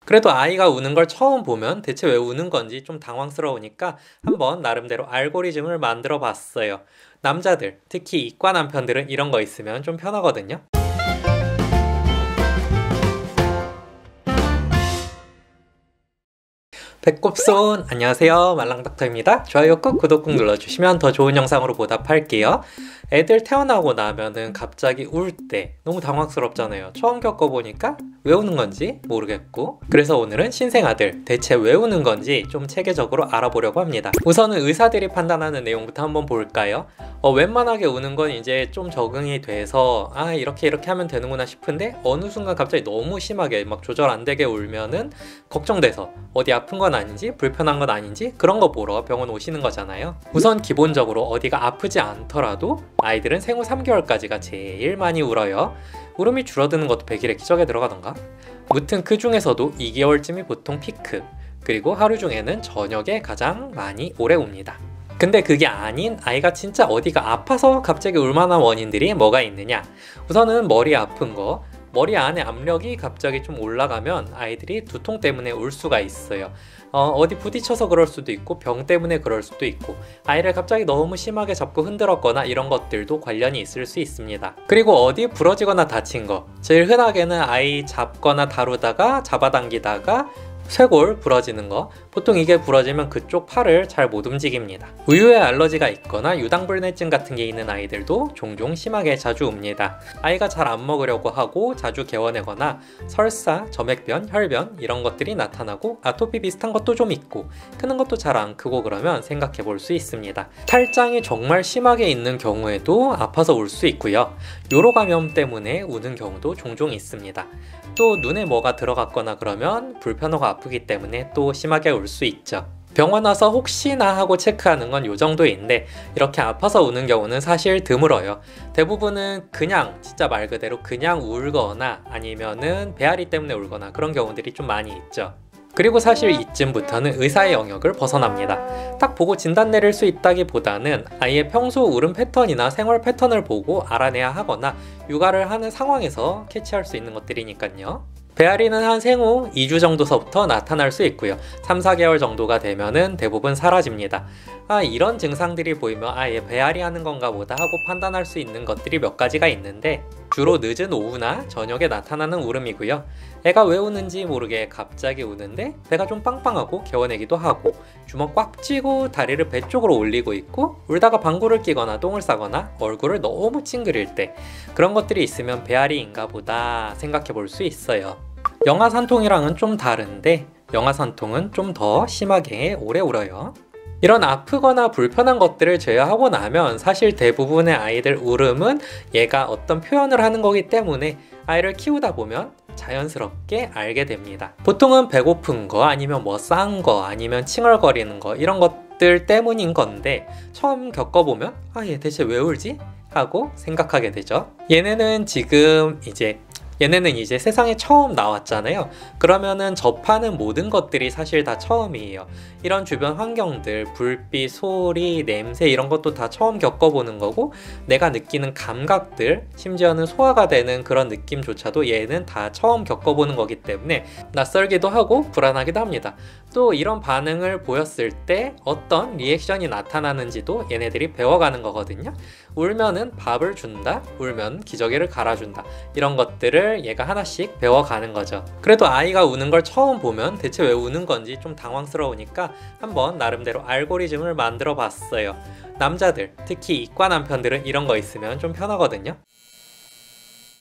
그래도 아이가 우는 걸 처음 보면 대체 왜 우는 건지 좀 당황스러우니까 한번 나름대로 알고리즘을 만들어 봤어요. 남자들, 특히 이과 남편들은 이런 거 있으면 좀 편하거든요. 배꼽손 안녕하세요, 말랑닥터입니다. 좋아요 꾹 구독 꾹 눌러주시면 더 좋은 영상으로 보답할게요. 애들 태어나고 나면은 갑자기 울 때 너무 당황스럽잖아요. 처음 겪어보니까 왜 우는 건지 모르겠고, 그래서 오늘은 신생아들 대체 왜 우는 건지 좀 체계적으로 알아보려고 합니다. 우선은 의사들이 판단하는 내용부터 한번 볼까요? 웬만하게 우는 건 이제 좀 적응이 돼서 이렇게 하면 되는구나 싶은데, 어느 순간 갑자기 너무 심하게 막 조절 안 되게 울면은 걱정돼서 어디 아픈 건 아닌지 불편한 건 아닌지 그런 거 보러 병원 오시는 거잖아요. 우선 기본적으로 어디가 아프지 않더라도 아이들은 생후 3개월까지가 제일 많이 울어요. 울음이 줄어드는 것도 100일의 기적에 들어가던가. 무튼 그 중에서도 2개월쯤이 보통 피크, 그리고 하루 중에는 저녁에 가장 많이 오래 웁니다. 근데 그게 아닌 아이가 진짜 어디가 아파서 갑자기 울 만한 원인들이 뭐가 있느냐. 우선은 머리 아픈 거, 머리 안에 압력이 갑자기 좀 올라가면 아이들이 두통 때문에 울 수가 있어요. 어디 부딪혀서 그럴 수도 있고 병 때문에 그럴 수도 있고, 아이를 갑자기 너무 심하게 잡고 흔들었거나 이런 것들도 관련이 있을 수 있습니다. 그리고 어디 부러지거나 다친 거, 제일 흔하게는 아이 잡거나 다루다가 잡아당기다가 쇄골 부러지는 거, 보통 이게 부러지면 그쪽 팔을 잘 못 움직입니다. 우유에 알러지가 있거나 유당불내증 같은 게 있는 아이들도 종종 심하게 자주 웁니다. 아이가 잘 안 먹으려고 하고 자주 개워내거나 설사, 점액변, 혈변 이런 것들이 나타나고, 아토피 비슷한 것도 좀 있고, 크는 것도 잘 안 크고 그러면 생각해 볼 수 있습니다. 탈장이 정말 심하게 있는 경우에도 아파서 울 수 있고요. 요로 감염 때문에 우는 경우도 종종 있습니다. 또 눈에 뭐가 들어갔거나 그러면 불편하고 아프기 때문에 또 심하게 울 수 있죠. 병원 와서 혹시나 하고 체크하는 건 요 정도인데, 이렇게 아파서 우는 경우는 사실 드물어요. 대부분은 그냥 진짜 말 그대로 그냥 울거나 아니면은 배앓이 때문에 울거나 그런 경우들이 좀 많이 있죠. 그리고 사실 이쯤부터는 의사의 영역을 벗어납니다. 딱 보고 진단 내릴 수 있다기보다는 아이의 평소 울음 패턴이나 생활 패턴을 보고 알아내야 하거나 육아를 하는 상황에서 캐치할 수 있는 것들이니까요. 배앓이는 한 생후 2주 정도서부터 나타날 수 있고요. 3, 4개월 정도가 되면은 대부분 사라집니다. 이런 증상들이 보이면 얘 배앓이 하는 건가 보다 하고 판단할 수 있는 것들이 몇 가지가 있는데, 주로 늦은 오후나 저녁에 나타나는 울음이고요. 애가 왜 우는지 모르게 갑자기 우는데 배가 좀 빵빵하고 개워내기도 하고, 주먹 꽉 쥐고 다리를 배 쪽으로 올리고 있고, 울다가 방구를 끼거나 똥을 싸거나 얼굴을 너무 찡그릴 때, 그런 것들이 있으면 배앓이인가 보다 생각해 볼 수 있어요. 영아산통이랑은 좀 다른데, 영아산통은 좀 더 심하게 오래 울어요. 이런 아프거나 불편한 것들을 제어하고 나면 사실 대부분의 아이들 울음은 얘가 어떤 표현을 하는 거기 때문에 아이를 키우다 보면 자연스럽게 알게 됩니다. 보통은 배고픈 거, 아니면 뭐 싼 거, 아니면 칭얼거리는 거, 이런 것들 때문인 건데, 처음 겪어보면 얘 대체 왜 울지? 하고 생각하게 되죠. 얘네는 이제 세상에 처음 나왔잖아요. 그러면은 접하는 모든 것들이 사실 다 처음이에요. 이런 주변 환경들, 불빛, 소리, 냄새 이런 것도 다 처음 겪어보는 거고, 내가 느끼는 감각들, 심지어는 소화가 되는 그런 느낌조차도 얘는 다 처음 겪어보는 거기 때문에 낯설기도 하고 불안하기도 합니다. 또 이런 반응을 보였을 때 어떤 리액션이 나타나는지도 얘네들이 배워가는 거거든요. 울면은 밥을 준다, 울면 기저귀를 갈아준다, 이런 것들을 얘가 하나씩 배워가는 거죠. 그래도 아이가 우는 걸 처음 보면 대체 왜 우는 건지 좀 당황스러우니까 한번 나름대로 알고리즘을 만들어 봤어요. 남자들, 특히 이과 남편들은 이런 거 있으면 좀 편하거든요.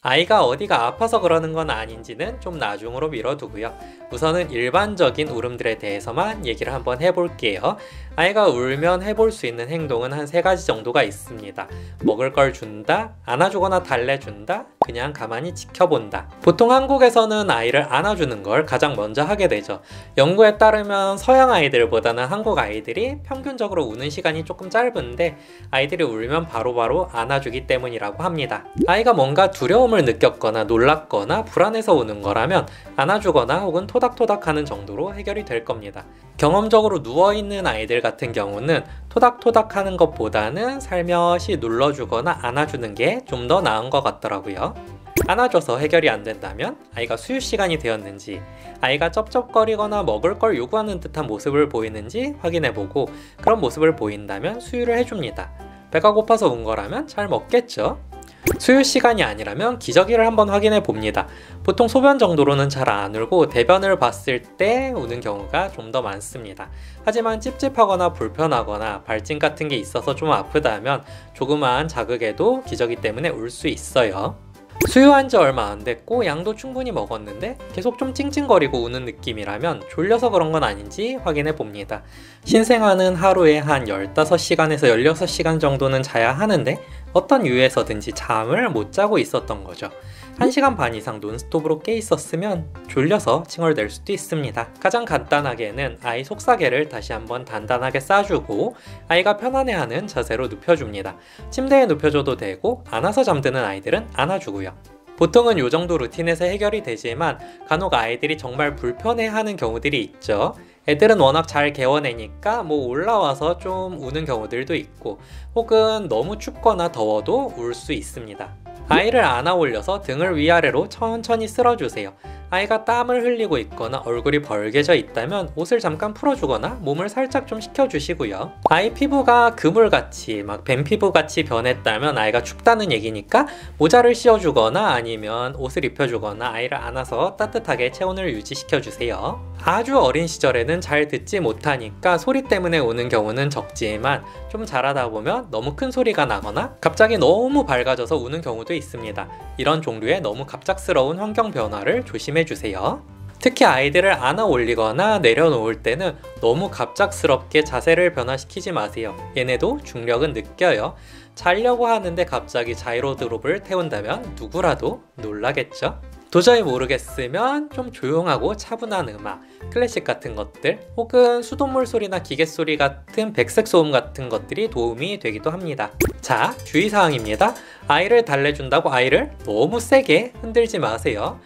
아이가 어디가 아파서 그러는 건 아닌지는 좀 나중으로 미뤄두고요. 우선은 일반적인 울음들에 대해서만 얘기를 한번 해볼게요. 아이가 울면 해볼 수 있는 행동은 한 3가지 정도가 있습니다. 먹을 걸 준다, 안아주거나 달래준다, 그냥 가만히 지켜본다. 보통 한국에서는 아이를 안아주는 걸 가장 먼저 하게 되죠. 연구에 따르면 서양 아이들보다는 한국 아이들이 평균적으로 우는 시간이 조금 짧은데, 아이들이 울면 바로바로 안아주기 때문이라고 합니다. 아이가 뭔가 두려움을 느꼈거나 놀랐거나 불안해서 우는 거라면 안아주거나 혹은 토닥토닥 하는 정도로 해결이 될 겁니다. 경험적으로 누워있는 아이들 같은 경우는 토닥토닥 하는 것보다는 살며시 눌러주거나 안아주는 게 좀 더 나은 것 같더라고요. 안아줘서 해결이 안 된다면 아이가 수유 시간이 되었는지, 아이가 쩝쩝거리거나 먹을 걸 요구하는 듯한 모습을 보이는지 확인해보고 그런 모습을 보인다면 수유를 해줍니다. 배가 고파서 운 거라면 잘 먹겠죠? 수유 시간이 아니라면 기저귀를 한번 확인해 봅니다. 보통 소변 정도로는 잘 안 울고 대변을 봤을 때 우는 경우가 좀 더 많습니다. 하지만 찝찝하거나 불편하거나 발진 같은 게 있어서 좀 아프다면 조그마한 자극에도 기저귀 때문에 울 수 있어요. 수유한 지 얼마 안 됐고 양도 충분히 먹었는데 계속 좀 찡찡거리고 우는 느낌이라면 졸려서 그런 건 아닌지 확인해 봅니다. 신생아는 하루에 한 15시간에서 16시간 정도는 자야 하는데 어떤 이유에서든지 잠을 못 자고 있었던 거죠. 1시간 반 이상 논스톱으로 깨 있었으면 졸려서 칭얼댈 수도 있습니다. 가장 간단하게는 아이 속사계를 다시 한번 단단하게 싸주고 아이가 편안해하는 자세로 눕혀줍니다. 침대에 눕혀줘도 되고 안아서 잠드는 아이들은 안아주고요. 보통은 이 정도 루틴에서 해결이 되지만 간혹 아이들이 정말 불편해하는 경우들이 있죠. 애들은 워낙 잘 개워내니까 올라와서 좀 우는 경우들도 있고 혹은 너무 춥거나 더워도 울 수 있습니다. 아이를 안아 올려서 등을 위아래로 천천히 쓸어주세요. 아이가 땀을 흘리고 있거나 얼굴이 벌개져 있다면 옷을 잠깐 풀어주거나 몸을 살짝 좀 식혀주시고요. 아이 피부가 그물같이 뱀 피부같이 변했다면 아이가 춥다는 얘기니까 모자를 씌워주거나 아니면 옷을 입혀주거나 아이를 안아서 따뜻하게 체온을 유지시켜주세요. 아주 어린 시절에는 잘 듣지 못하니까 소리 때문에 우는 경우는 적지만 좀 자라다 보면 너무 큰 소리가 나거나 갑자기 너무 밝아져서 우는 경우도 있습니다. 이런 종류의 너무 갑작스러운 환경 변화를 조심해주세요. 특히 아이들을 안아 올리거나 내려놓을 때는 너무 갑작스럽게 자세를 변화시키지 마세요. 얘네도 중력은 느껴요. 자려고 하는데 갑자기 자이로드롭을 태운다면 누구라도 놀라겠죠? 도저히 모르겠으면 좀 조용하고 차분한 음악, 클래식 같은 것들 혹은 수돗물 소리나 기계 소리 같은 백색 소음 같은 것들이 도움이 되기도 합니다. 자, 주의사항입니다. 아이를 달래준다고 아이를 너무 세게 흔들지 마세요.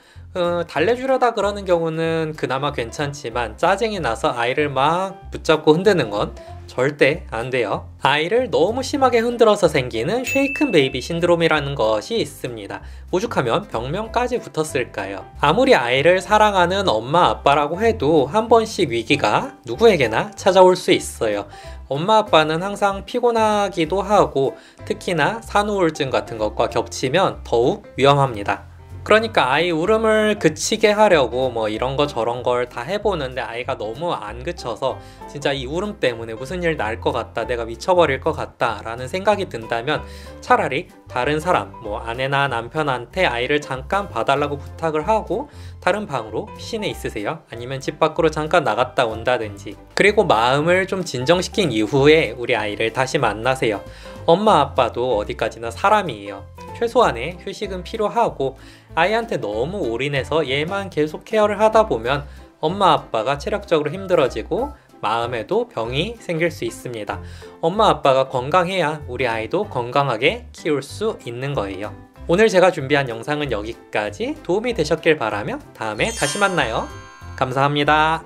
달래주려다 그러는 경우는 그나마 괜찮지만 짜증이 나서 아이를 막 붙잡고 흔드는 건 절대 안 돼요. 아이를 너무 심하게 흔들어서 생기는 쉐이큰 베이비 신드롬이라는 것이 있습니다. 오죽하면 병명까지 붙었을까요? 아무리 아이를 사랑하는 엄마 아빠라고 해도 한 번씩 위기가 누구에게나 찾아올 수 있어요. 엄마 아빠는 항상 피곤하기도 하고 특히나 산후우울증 같은 것과 겹치면 더욱 위험합니다. 그러니까 아이 울음을 그치게 하려고 이런 거 저런 걸 다 해보는데 아이가 너무 안 그쳐서 진짜 이 울음 때문에 무슨 일 날 것 같다, 내가 미쳐버릴 것 같다 라는 생각이 든다면 차라리 다른 사람, 아내나 남편한테 아이를 잠깐 봐달라고 부탁을 하고 다른 방으로 피신해 있으세요. 아니면 집 밖으로 잠깐 나갔다 온다든지. 그리고 마음을 좀 진정시킨 이후에 우리 아이를 다시 만나세요. 엄마 아빠도 어디까지나 사람이에요. 최소한의 휴식은 필요하고 아이한테 너무 올인해서 얘만 계속 케어를 하다 보면 엄마 아빠가 체력적으로 힘들어지고 마음에도 병이 생길 수 있습니다. 엄마 아빠가 건강해야 우리 아이도 건강하게 키울 수 있는 거예요. 오늘 제가 준비한 영상은 여기까지. 도움이 되셨길 바라며 다음에 다시 만나요. 감사합니다.